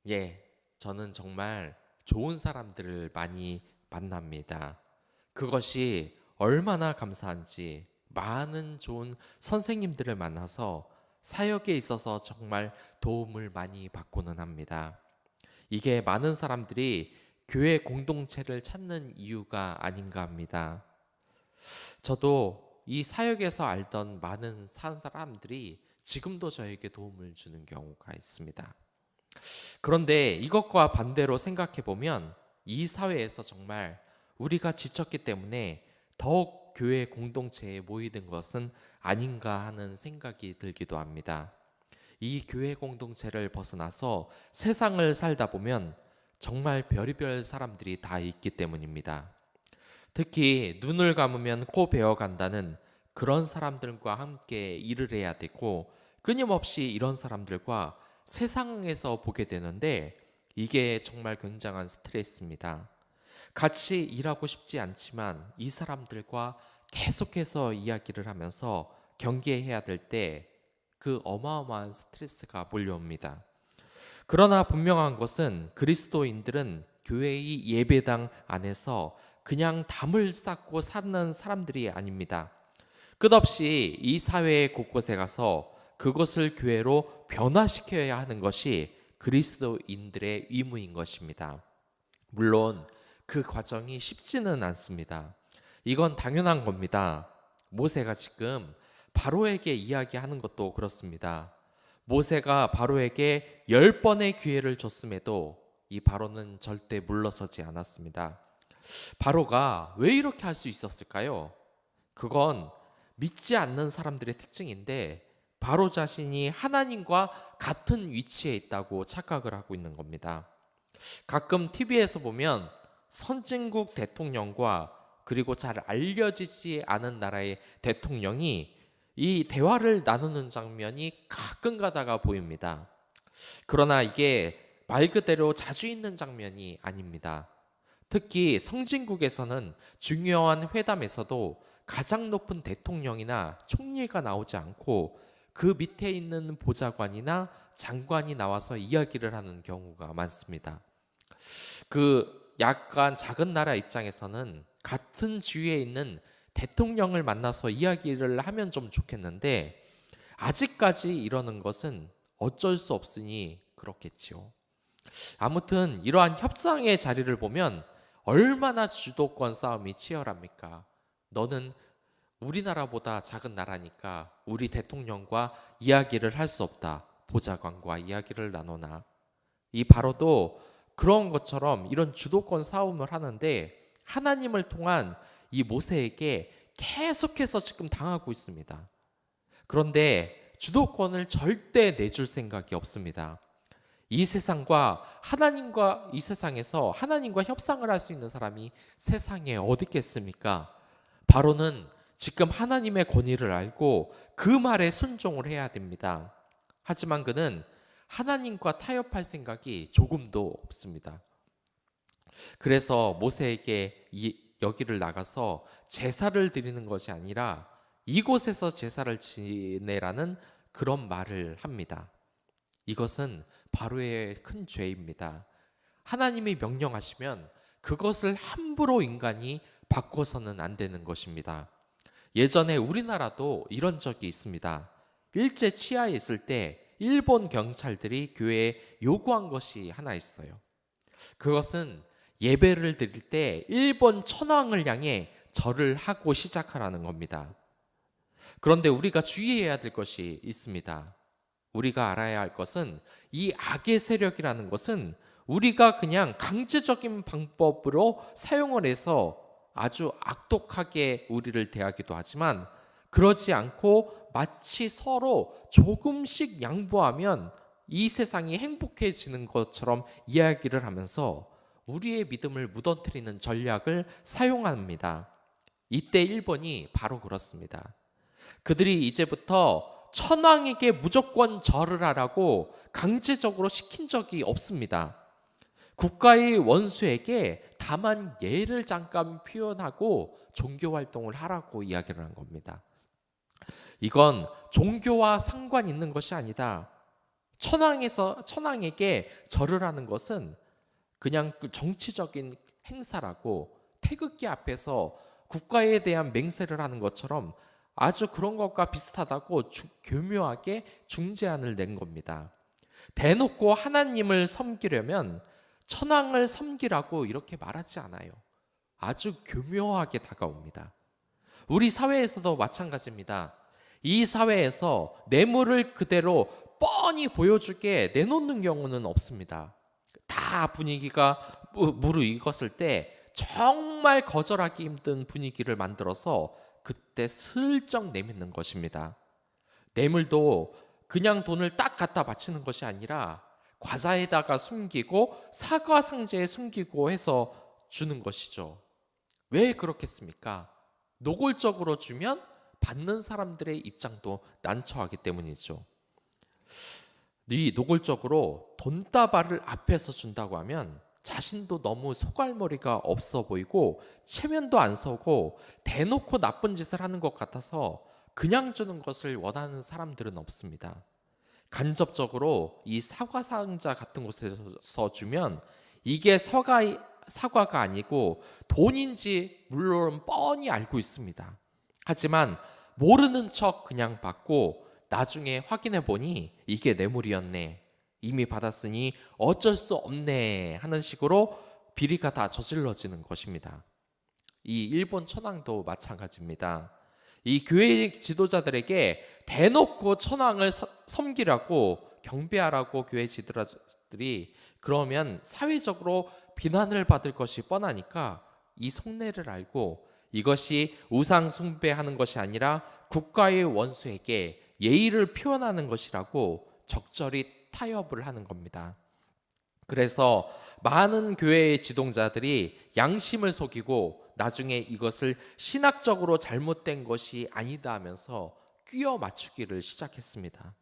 예, 저는 정말 좋은 사람들을 많이 만납니다. 그것이 얼마나 감사한지 많은 좋은 선생님들을 만나서 사역에 있어서 정말 도움을 많이 받고는 합니다. 이게 많은 사람들이 교회 공동체를 찾는 이유가 아닌가 합니다. 저도 이 사역에서 알던 많은 사람들이 지금도 저에게 도움을 주는 경우가 있습니다. 그런데 이것과 반대로 생각해 보면 이 사회에서 정말 우리가 지쳤기 때문에 더욱 교회 공동체에 모이는 것은 아닌가 하는 생각이 들기도 합니다. 이 교회 공동체를 벗어나서 세상을 살다 보면 정말 별의별 사람들이 다 있기 때문입니다. 특히 눈을 감으면 코 베어간다는 그런 사람들과 함께 일을 해야 되고 끊임없이 이런 사람들과 세상에서 보게 되는데 이게 정말 굉장한 스트레스입니다. 같이 일하고 싶지 않지만 이 사람들과 계속해서 이야기를 하면서 경계해야 될 때 그 어마어마한 스트레스가 몰려옵니다. 그러나 분명한 것은 그리스도인들은 교회의 예배당 안에서 그냥 담을 쌓고 사는 사람들이 아닙니다. 끝없이 이 사회 곳곳에 가서 그것을 교회로 변화시켜야 하는 것이 그리스도인들의 의무인 것입니다. 물론 그 과정이 쉽지는 않습니다. 이건 당연한 겁니다. 모세가 지금 바로에게 이야기하는 것도 그렇습니다. 모세가 바로에게 10번의 기회를 줬음에도 이 바로는 절대 물러서지 않았습니다. 바로가 왜 이렇게 할 수 있었을까요? 그건 믿지 않는 사람들의 특징인데 바로 자신이 하나님과 같은 위치에 있다고 착각을 하고 있는 겁니다. 가끔 TV에서 보면 선진국 대통령과 그리고 잘 알려지지 않은 나라의 대통령이 이 대화를 나누는 장면이 가끔 가다가 보입니다. 그러나 이게 말 그대로 자주 있는 장면이 아닙니다. 특히 선진국에서는 중요한 회담에서도 가장 높은 대통령이나 총리가 나오지 않고 그 밑에 있는 보좌관이나 장관이 나와서 이야기를 하는 경우가 많습니다. 그 약간 작은 나라 입장에서는 같은 주위에 있는 대통령을 만나서 이야기를 하면 좀 좋겠는데 아직까지 이러는 것은 어쩔 수 없으니 그렇겠지요. 아무튼 이러한 협상의 자리를 보면 얼마나 주도권 싸움이 치열합니까? 너는 우리나라보다 작은 나라니까 우리 대통령과 이야기를 할 수 없다. 보좌관과 이야기를 나누나. 이 바로도 그런 것처럼 이런 주도권 싸움을 하는데 하나님을 통한 이 모세에게 계속해서 지금 당하고 있습니다. 그런데 주도권을 절대 내줄 생각이 없습니다. 이 세상과 하나님과 이 세상에서 하나님과 협상을 할 수 있는 사람이 세상에 어디 있겠습니까? 바로는 지금 하나님의 권위를 알고 그 말에 순종을 해야 됩니다. 하지만 그는 하나님과 타협할 생각이 조금도 없습니다. 그래서 모세에게 여기를 나가서 제사를 드리는 것이 아니라 이곳에서 제사를 지내라는 그런 말을 합니다. 이것은 바로의 큰 죄입니다. 하나님이 명령하시면 그것을 함부로 인간이 바꿔서는 안 되는 것입니다. 예전에 우리나라도 이런 적이 있습니다. 일제 치하에 있을 때 일본 경찰들이 교회에 요구한 것이 하나 있어요. 그것은 예배를 드릴 때 일본 천황을 향해 절을 하고 시작하라는 겁니다. 그런데 우리가 주의해야 될 것이 있습니다. 우리가 알아야 할 것은 이 악의 세력이라는 것은 우리가 그냥 강제적인 방법으로 사용을 해서 아주 악독하게 우리를 대하기도 하지만 그러지 않고 마치 서로 조금씩 양보하면 이 세상이 행복해지는 것처럼 이야기를 하면서 우리의 믿음을 무너뜨리는 전략을 사용합니다. 이때 일본이 바로 그렇습니다. 그들이 이제부터 천황에게 무조건 절을 하라고 강제적으로 시킨 적이 없습니다. 국가의 원수에게 다만 예를 잠깐 표현하고 종교 활동을 하라고 이야기를 한 겁니다. 이건 종교와 상관 있는 것이 아니다. 천황에게 절을 하는 것은 그냥 그 정치적인 행사라고, 태극기 앞에서 국가에 대한 맹세를 하는 것처럼 아주 그런 것과 비슷하다고 교묘하게 중재안을 낸 겁니다. 대놓고 하나님을 섬기려면 천황을 섬기라고 이렇게 말하지 않아요. 아주 교묘하게 다가옵니다. 우리 사회에서도 마찬가지입니다. 이 사회에서 뇌물을 그대로 뻔히 보여주게 내놓는 경우는 없습니다. 다 분위기가 무르익었을 때 정말 거절하기 힘든 분위기를 만들어서 그때 슬쩍 내미는 것입니다. 뇌물도 그냥 돈을 딱 갖다 바치는 것이 아니라 과자에다가 숨기고 사과 상자에 숨기고 해서 주는 것이죠. 왜 그렇겠습니까? 노골적으로 주면 받는 사람들의 입장도 난처하기 때문이죠. 이 노골적으로 돈다발을 앞에서 준다고 하면 자신도 너무 소갈머리가 없어 보이고 체면도 안 서고 대놓고 나쁜 짓을 하는 것 같아서 그냥 주는 것을 원하는 사람들은 없습니다. 간접적으로 이 사과 상자 같은 곳에서 주면 이게 사과가 아니고 돈인지 물론 뻔히 알고 있습니다. 하지만 모르는 척 그냥 받고 나중에 확인해 보니 이게 뇌물이었네, 이미 받았으니 어쩔 수 없네 하는 식으로 비리가 다 저질러지는 것입니다. 이 일본 천황도 마찬가지입니다. 이 교회 지도자들에게 대놓고 천황을 섬기라고 경배하라고 교회 지도자들이 그러면 사회적으로 비난을 받을 것이 뻔하니까 이 속내를 알고 이것이 우상 숭배하는 것이 아니라 국가의 원수에게 예의를 표현하는 것이라고 적절히 타협을 하는 겁니다. 그래서 많은 교회의 지도자들이 양심을 속이고 나중에 이것을 신학적으로 잘못된 것이 아니다 하면서 끼워 맞추기를 시작했습니다.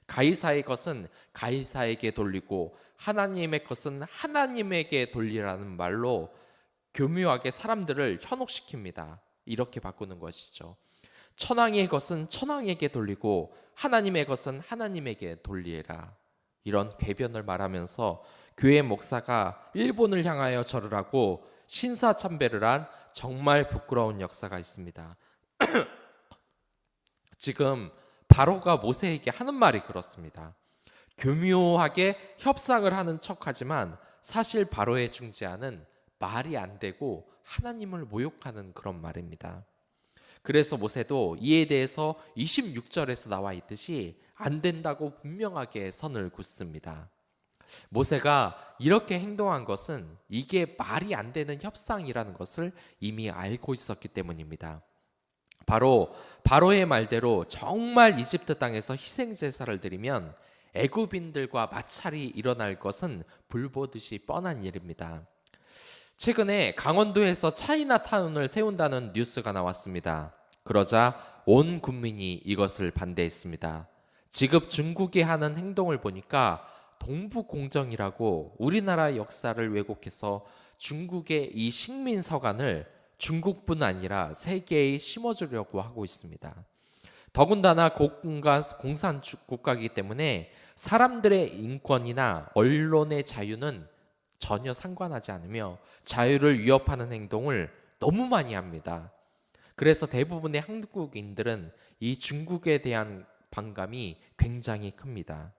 가이사의 것은 가이사에게 돌리고 하나님의 것은 하나님에게 돌리라는 말로 교묘하게 사람들을 현혹시킵니다. 이렇게 바꾸는 것이죠. 천황의 것은 천황에게 돌리고 하나님의 것은 하나님에게 돌리라. 이런 궤변을 말하면서 교회 목사가 일본을 향하여 절을 하고 신사참배를 한 정말 부끄러운 역사가 있습니다. 지금 바로가 모세에게 하는 말이 그렇습니다. 교묘하게 협상을 하는 척하지만 사실 바로의 중재안은 말이 안 되고 하나님을 모욕하는 그런 말입니다. 그래서 모세도 이에 대해서 26절에서 나와 있듯이 안 된다고 분명하게 선을 긋습니다. 모세가 이렇게 행동한 것은 이게 말이 안 되는 협상이라는 것을 이미 알고 있었기 때문입니다. 바로의 말대로 정말 이집트 땅에서 희생 제사를 드리면 애굽인들과 마찰이 일어날 것은 불보듯이 뻔한 일입니다. 최근에 강원도에서 차이나타운을 세운다는 뉴스가 나왔습니다. 그러자 온 국민이 이것을 반대했습니다. 지금 중국이 하는 행동을 보니까 동북공정이라고 우리나라 역사를 왜곡해서 중국의 이 식민서관을 중국뿐 아니라 세계에 심어주려고 하고 있습니다. 더군다나 공산 국가이기 때문에 사람들의 인권이나 언론의 자유는 전혀 상관하지 않으며 자유를 위협하는 행동을 너무 많이 합니다. 그래서 대부분의 한국인들은 이 중국에 대한 반감이 굉장히 큽니다.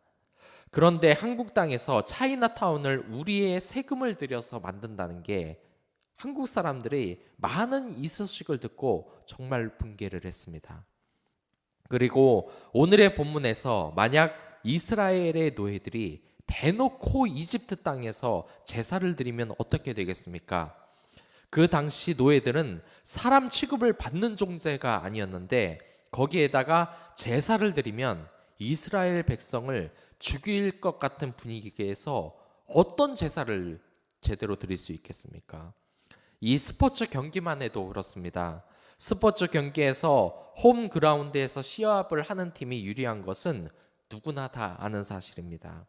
그런데 한국 땅에서 차이나타운을 우리의 세금을 들여서 만든다는 게 한국 사람들이 많은 이 소식을 듣고 정말 분개를 했습니다. 그리고 오늘의 본문에서 만약 이스라엘의 노예들이 대놓고 이집트 땅에서 제사를 드리면 어떻게 되겠습니까? 그 당시 노예들은 사람 취급을 받는 존재가 아니었는데 거기에다가 제사를 드리면 이스라엘 백성을 죽일 것 같은 분위기에서 어떤 제사를 제대로 드릴 수 있겠습니까? 이 스포츠 경기만 해도 그렇습니다. 스포츠 경기에서 홈 그라운드에서 시합을 하는 팀이 유리한 것은 누구나 다 아는 사실입니다.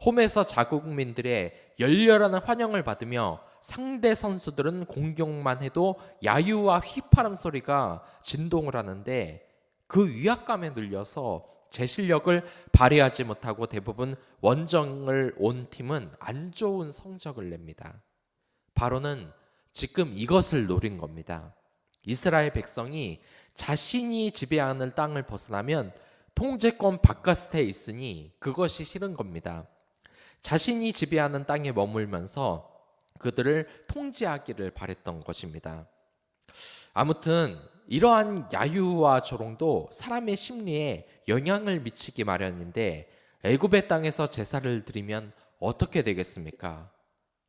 홈에서 자국민들의 열렬한 환영을 받으며 상대 선수들은 공격만 해도 야유와 휘파람 소리가 진동을 하는데 그 위압감에 눌려서 제 실력을 발휘하지 못하고 대부분 원정을 온 팀은 안 좋은 성적을 냅니다. 바로는 지금 이것을 노린 겁니다. 이스라엘 백성이 자신이 지배하는 땅을 벗어나면 통제권 바깥에 있으니 그것이 싫은 겁니다. 자신이 지배하는 땅에 머물면서 그들을 통제하기를 바랬던 것입니다. 아무튼 이러한 야유와 조롱도 사람의 심리에 영향을 미치기 마련인데 애굽의 땅에서 제사를 드리면 어떻게 되겠습니까?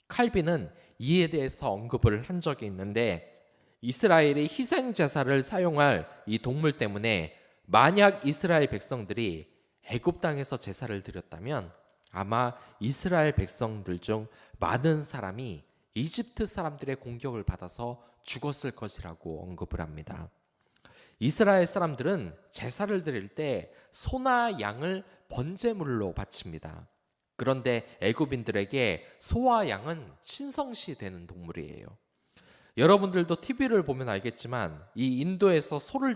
칼빈은 이에 대해서 언급을 한 적이 있는데 이스라엘이 희생 제사를 사용할 이 동물 때문에 만약 이스라엘 백성들이 애굽 땅에서 제사를 드렸다면 아마 이스라엘 백성들 중 많은 사람이 이집트 사람들의 공격을 받아서 죽었을 것이라고 언급을 합니다. 이스라엘 사람들은 제사를 드릴 때 소나 양을 번제물로 바칩니다. 그런데 애굽인들에게 소와 양은 신성시 되는 동물이에요. 여러분들도 TV를 보면 알겠지만 이 인도에서 소를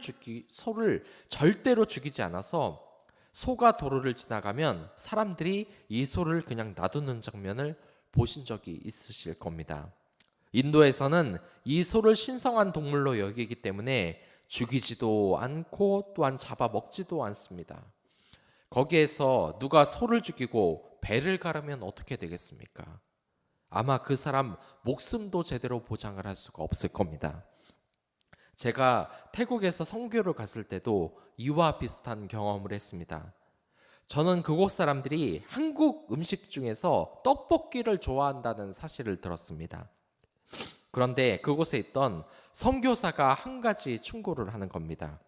절대로 죽이지 않아서 소가 도로를 지나가면 사람들이 이 소를 그냥 놔두는 장면을 보신 적이 있으실 겁니다. 인도에서는 이 소를 신성한 동물로 여기기 때문에 죽이지도 않고 또한 잡아먹지도 않습니다. 거기에서 누가 소를 죽이고 배를 가르면 어떻게 되겠습니까? 아마 그 사람 목숨도 제대로 보장을 할 수가 없을 겁니다. 제가 태국에서 선교를 갔을 때도 이와 비슷한 경험을 했습니다. 저는 그곳 사람들이 한국 음식 중에서 떡볶이를 좋아한다는 사실을 들었습니다. 그런데 그곳에 있던 선교사가 한 가지 충고를 하는 겁니다.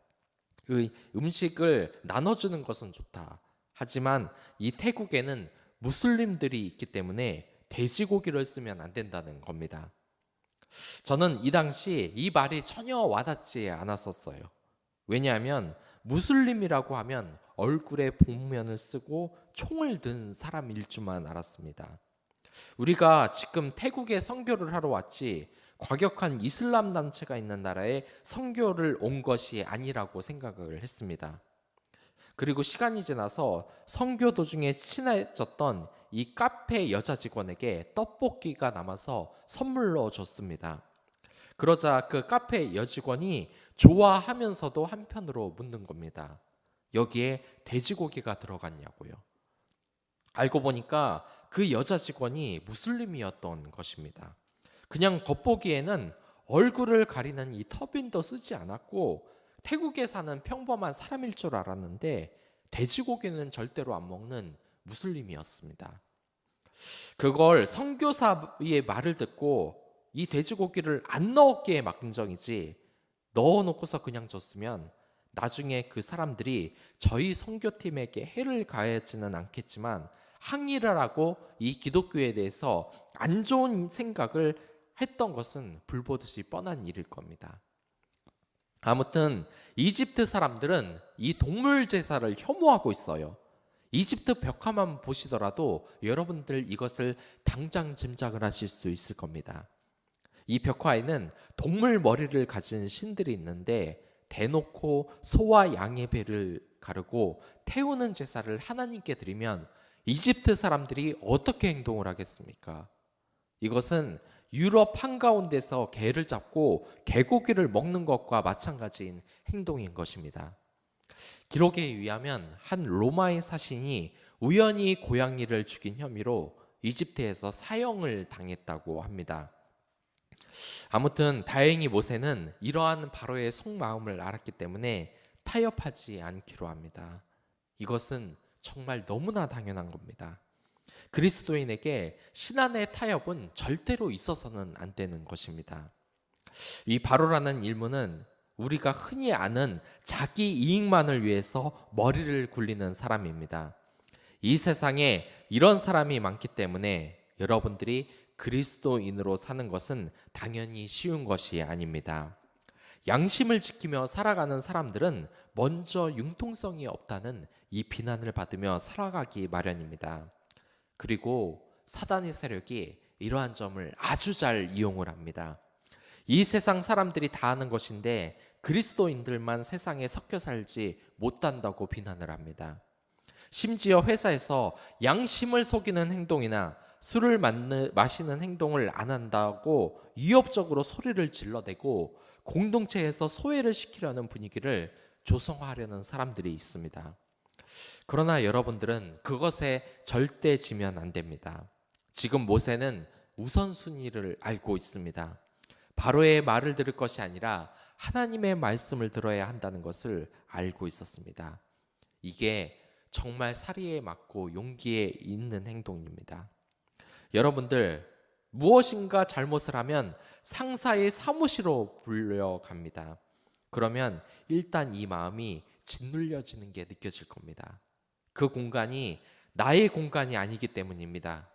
음식을 나눠주는 것은 좋다. 하지만 이 태국에는 무슬림들이 있기 때문에 돼지고기를 쓰면 안 된다는 겁니다. 저는 이 당시 이 말이 전혀 와닿지 않았었어요. 왜냐하면 무슬림이라고 하면 얼굴에 복면을 쓰고 총을 든 사람일 줄만 알았습니다. 우리가 지금 태국에 선교를 하러 왔지 과격한 이슬람 단체가 있는 나라에 선교를 온 것이 아니라고 생각을 했습니다. 그리고 시간이 지나서 선교 도중에 친해졌던 이 카페 여자 직원에게 떡볶이가 남아서 선물로 줬습니다. 그러자 그 카페 여직원이 좋아하면서도 한편으로 묻는 겁니다. 여기에 돼지고기가 들어갔냐고요. 알고 보니까 그 여자 직원이 무슬림이었던 것입니다. 그냥 겉보기에는 얼굴을 가리는 이 터빈도 쓰지 않았고 태국에 사는 평범한 사람일 줄 알았는데 돼지고기는 절대로 안 먹는 무슬림이었습니다. 그걸 선교사의 말을 듣고 이 돼지고기를 안 넣었기에 막정이지 넣어놓고서 그냥 줬으면 나중에 그 사람들이 저희 선교팀에게 해를 가하지는 않겠지만 항의를 하고 이 기독교에 대해서 안 좋은 생각을 했던 것은 불보듯이 뻔한 일일 겁니다. 아무튼 이집트 사람들은 이 동물 제사를 혐오하고 있어요. 이집트 벽화만 보시더라도 여러분들 이것을 당장 짐작을 하실 수 있을 겁니다. 이 벽화에는 동물 머리를 가진 신들이 있는데 대놓고 소와 양의 배를 가르고 태우는 제사를 하나님께 드리면 이집트 사람들이 어떻게 행동을 하겠습니까? 이것은 유럽 한가운데서 개를 잡고 개고기를 먹는 것과 마찬가지인 행동인 것입니다. 기록에 의하면 한 로마의 사신이 우연히 고양이를 죽인 혐의로 이집트에서 사형을 당했다고 합니다. 아무튼 다행히 모세는 이러한 바로의 속마음을 알았기 때문에 타협하지 않기로 합니다. 이것은 정말 너무나 당연한 겁니다. 그리스도인에게 신앙의 타협은 절대로 있어서는 안 되는 것입니다. 이 바로라는 인물은 우리가 흔히 아는 자기 이익만을 위해서 머리를 굴리는 사람입니다. 이 세상에 이런 사람이 많기 때문에 여러분들이 그리스도인으로 사는 것은 당연히 쉬운 것이 아닙니다. 양심을 지키며 살아가는 사람들은 먼저 융통성이 없다는 이 비난을 받으며 살아가기 마련입니다. 그리고 사단의 세력이 이러한 점을 아주 잘 이용을 합니다. 이 세상 사람들이 다 하는 것인데 그리스도인들만 세상에 섞여 살지 못한다고 비난을 합니다. 심지어 회사에서 양심을 속이는 행동이나 술을 마시는 행동을 안 한다고 위협적으로 소리를 질러대고 공동체에서 소외를 시키려는 분위기를 조성하려는 사람들이 있습니다. 그러나 여러분들은 그것에 절대 지면 안 됩니다. 지금 모세는 우선순위를 알고 있습니다. 바로의 말을 들을 것이 아니라 하나님의 말씀을 들어야 한다는 것을 알고 있었습니다. 이게 정말 사리에 맞고 용기에 있는 행동입니다. 여러분들, 무엇인가 잘못을 하면 상사의 사무실로 불려갑니다. 그러면 일단 이 마음이 짓눌려지는 게 느껴질 겁니다. 그 공간이 나의 공간이 아니기 때문입니다.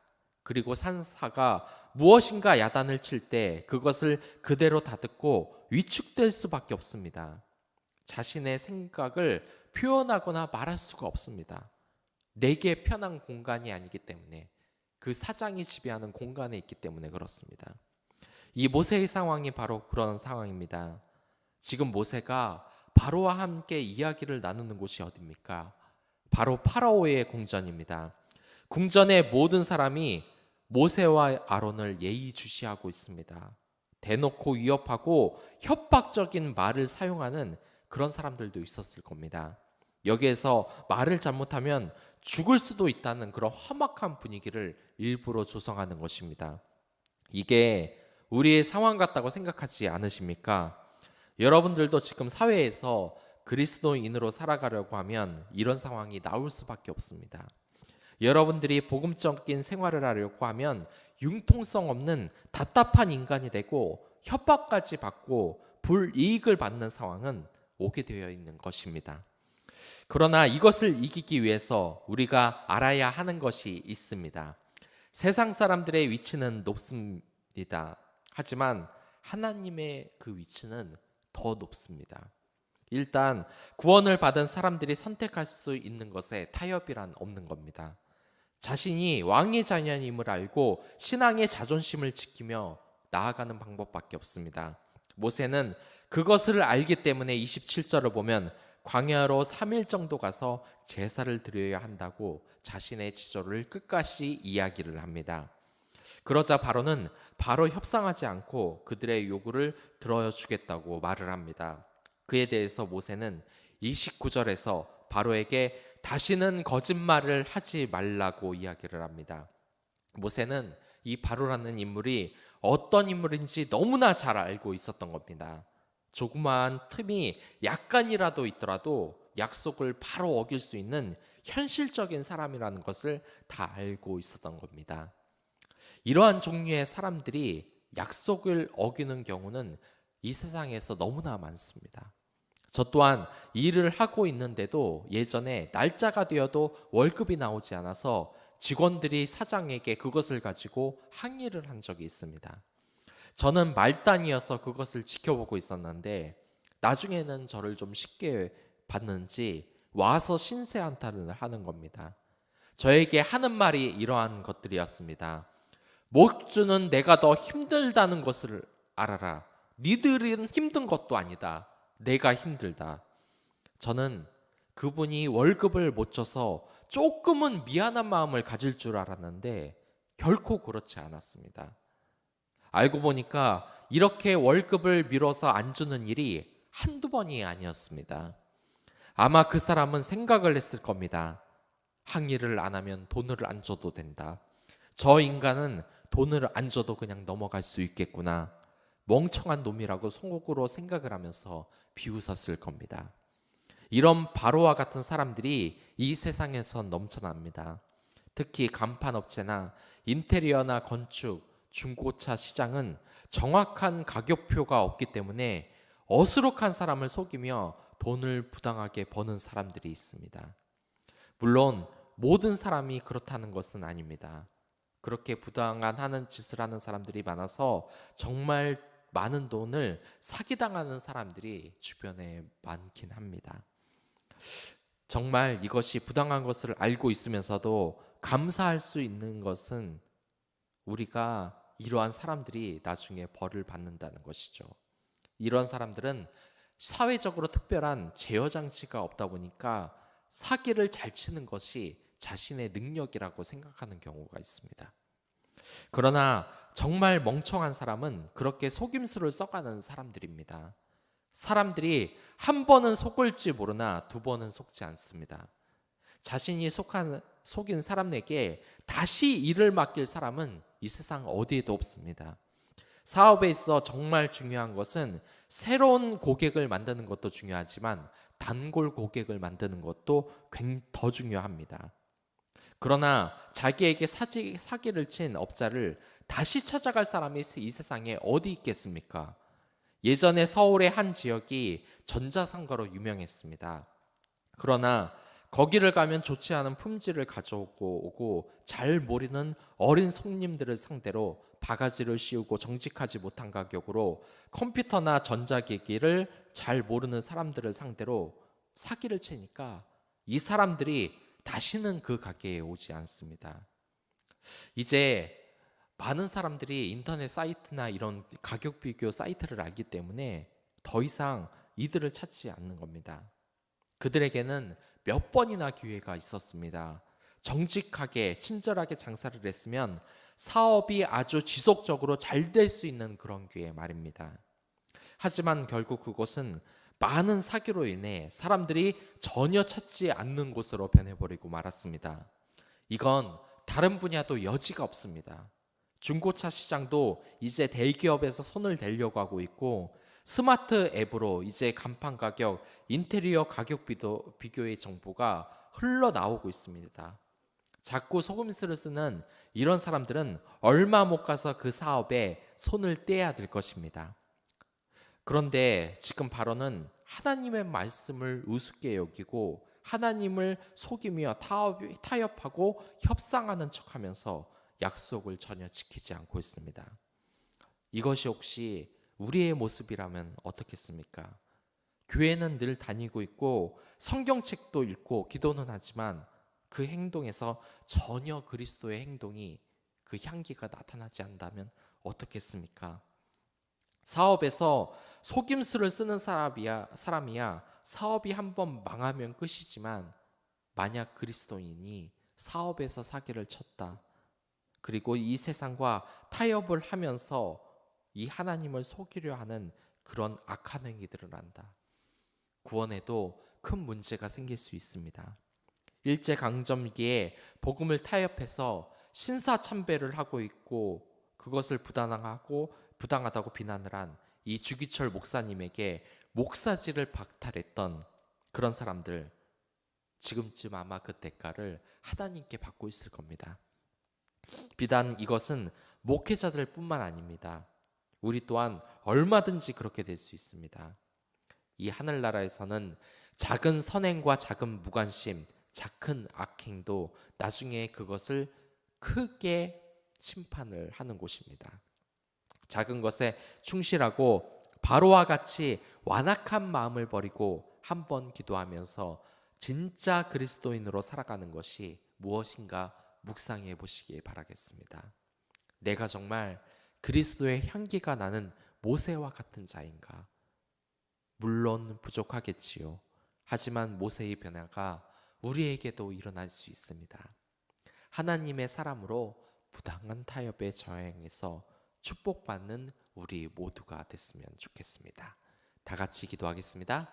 그리고 상사가 무엇인가 야단을 칠 때 그것을 그대로 다듣고 위축될 수밖에 없습니다. 자신의 생각을 표현하거나 말할 수가 없습니다. 내게 편한 공간이 아니기 때문에, 그 사장이 지배하는 공간에 있기 때문에 그렇습니다. 이 모세의 상황이 바로 그런 상황입니다. 지금 모세가 바로와 함께 이야기를 나누는 곳이 어디입니까? 바로 파라오의 궁전입니다. 궁전의 모든 사람이 모세와 아론을 예의주시하고 있습니다. 대놓고 위협하고 협박적인 말을 사용하는 그런 사람들도 있었을 겁니다. 여기에서 말을 잘못하면 죽을 수도 있다는 그런 험악한 분위기를 일부러 조성하는 것입니다. 이게 우리의 상황 같다고 생각하지 않으십니까? 여러분들도 지금 사회에서 그리스도인으로 살아가려고 하면 이런 상황이 나올 수밖에 없습니다. 여러분들이 복음적인 생활을 하려고 하면 융통성 없는 답답한 인간이 되고 협박까지 받고 불이익을 받는 상황은 오게 되어 있는 것입니다. 그러나 이것을 이기기 위해서 우리가 알아야 하는 것이 있습니다. 세상 사람들의 위치는 높습니다. 하지만 하나님의 그 위치는 더 높습니다. 일단 구원을 받은 사람들이 선택할 수 있는 것에 타협이란 없는 겁니다. 자신이 왕의 자녀임을 알고 신앙의 자존심을 지키며 나아가는 방법밖에 없습니다. 모세는 그것을 알기 때문에 27절을 보면 광야로 3일 정도 가서 제사를 드려야 한다고 자신의 지조를 끝까지 이야기를 합니다. 그러자 바로는 바로 협상하지 않고 그들의 요구를 들어주겠다고 말을 합니다. 그에 대해서 모세는 29절에서 바로에게 다시는 거짓말을 하지 말라고 이야기를 합니다. 모세는 이 바로라는 인물이 어떤 인물인지 너무나 잘 알고 있었던 겁니다. 조그마한 틈이 약간이라도 있더라도 약속을 바로 어길 수 있는 현실적인 사람이라는 것을 다 알고 있었던 겁니다. 이러한 종류의 사람들이 약속을 어기는 경우는 이 세상에서 너무나 많습니다. 저 또한 일을 하고 있는데도 예전에 날짜가 되어도 월급이 나오지 않아서 직원들이 사장에게 그것을 가지고 항의를 한 적이 있습니다. 저는 말단이어서 그것을 지켜보고 있었는데 나중에는 저를 좀 쉽게 봤는지 와서 신세 한탄을 하는 겁니다. 저에게 하는 말이 이러한 것들이었습니다. 목주는 내가 더 힘들다는 것을 알아라. 니들은 힘든 것도 아니다. 내가 힘들다. 저는 그분이 월급을 못 줘서 조금은 미안한 마음을 가질 줄 알았는데 결코 그렇지 않았습니다. 알고 보니까 이렇게 월급을 미뤄서 안 주는 일이 한두 번이 아니었습니다. 아마 그 사람은 생각을 했을 겁니다. 항의를 안 하면 돈을 안 줘도 된다. 저 인간은 돈을 안 줘도 그냥 넘어갈 수 있겠구나. 멍청한 놈이라고 속으로 생각을 하면서 비웃었을 겁니다. 이런 바로와 같은 사람들이 이 세상에선 넘쳐납니다. 특히 간판업체나 인테리어나 건축, 중고차 시장은 정확한 가격표가 없기 때문에 어수룩한 사람을 속이며 돈을 부당하게 버는 사람들이 있습니다. 물론 모든 사람이 그렇다는 것은 아닙니다. 그렇게 부당한 하는 짓을 하는 사람들이 많아서 정말 많은 돈을 사기당하는 사람들이 주변에 많긴 합니다. 정말 이것이 부당한 것을 알고 있으면서도 감사할 수 있는 것은 우리가 이러한 사람들이 나중에 벌을 받는다는 것이죠. 이런 사람들은 사회적으로 특별한 제어 장치가 없다 보니까 사기를 잘 치는 것이 자신의 능력이라고 생각하는 경우가 있습니다. 그러나 정말 멍청한 사람은 그렇게 속임수를 써가는 사람들입니다. 사람들이 한 번은 속을지 모르나 두 번은 속지 않습니다. 자신이 속인 사람에게 다시 일을 맡길 사람은 이 세상 어디에도 없습니다. 사업에 있어 정말 중요한 것은 새로운 고객을 만드는 것도 중요하지만 단골 고객을 만드는 것도 더 중요합니다. 그러나 자기에게 사기를 친 업자를 다시 찾아갈 사람이 이 세상에 어디 있겠습니까? 예전에 서울의 한 지역이 전자상가로 유명했습니다. 그러나 거기를 가면 좋지 않은 품질을 가져오고 잘 모르는 어린 손님들을 상대로 바가지를 씌우고 정직하지 못한 가격으로 컴퓨터나 전자기기를 잘 모르는 사람들을 상대로 사기를 치니까 이 사람들이 다시는 그 가게에 오지 않습니다. 이제 많은 사람들이 인터넷 사이트나 이런 가격 비교 사이트를 알기 때문에 더 이상 이들을 찾지 않는 겁니다. 그들에게는 몇 번이나 기회가 있었습니다. 정직하게 친절하게 장사를 했으면 사업이 아주 지속적으로 잘 될 수 있는 그런 기회 말입니다. 하지만 결국 그것은 많은 사기로 인해 사람들이 전혀 찾지 않는 곳으로 변해버리고 말았습니다. 이건 다른 분야도 여지가 없습니다. 중고차 시장도 이제 대기업에서 손을 대려고 하고 있고, 스마트 앱으로 이제 간판 가격, 인테리어 가격 비교의 정보가 흘러나오고 있습니다. 자꾸 속임수를 쓰는 이런 사람들은 얼마 못 가서 그 사업에 손을 떼야 될 것입니다. 그런데 지금 바로는 하나님의 말씀을 우습게 여기고 하나님을 속이며 타협하고 협상하는 척하면서 약속을 전혀 지키지 않고 있습니다. 이것이 혹시 우리의 모습이라면 어떻겠습니까? 교회는 늘 다니고 있고 성경책도 읽고 기도는 하지만 그 행동에서 전혀 그리스도의 행동이, 그 향기가 나타나지 않는다면 어떻겠습니까? 사업에서 속임수를 쓰는 사람이야 사업이 한번 망하면 끝이지만, 만약 그리스도인이 사업에서 사기를 쳤다, 그리고 이 세상과 타협을 하면서 이 하나님을 속이려 하는 그런 악한 행위들을 한다, 구원에도 큰 문제가 생길 수 있습니다. 일제강점기에 복음을 타협해서 신사참배를 하고 있고 그것을 부당하다고 비난을 한 이 주기철 목사님에게 목사직을 박탈했던 그런 사람들, 지금쯤 아마 그 대가를 하나님께 받고 있을 겁니다. 비단 이것은 목회자들 뿐만 아닙니다. 우리 또한 얼마든지 그렇게 될 수 있습니다. 이 하늘나라에서는 작은 선행과 작은 무관심, 작은 악행도 나중에 그것을 크게 심판을 하는 곳입니다. 작은 것에 충실하고 바로와 같이 완악한 마음을 버리고 한번 기도하면서 진짜 그리스도인으로 살아가는 것이 무엇인가 묵상해 보시기 바라겠습니다. 내가 정말 그리스도의 향기가 나는 모세와 같은 자인가? 물론 부족하겠지요. 하지만 모세의 변화가 우리에게도 일어날 수 있습니다. 하나님의 사람으로 부당한 타협에 저항해서 축복받는 우리 모두가 됐으면 좋겠습니다. 다 같이 기도하겠습니다.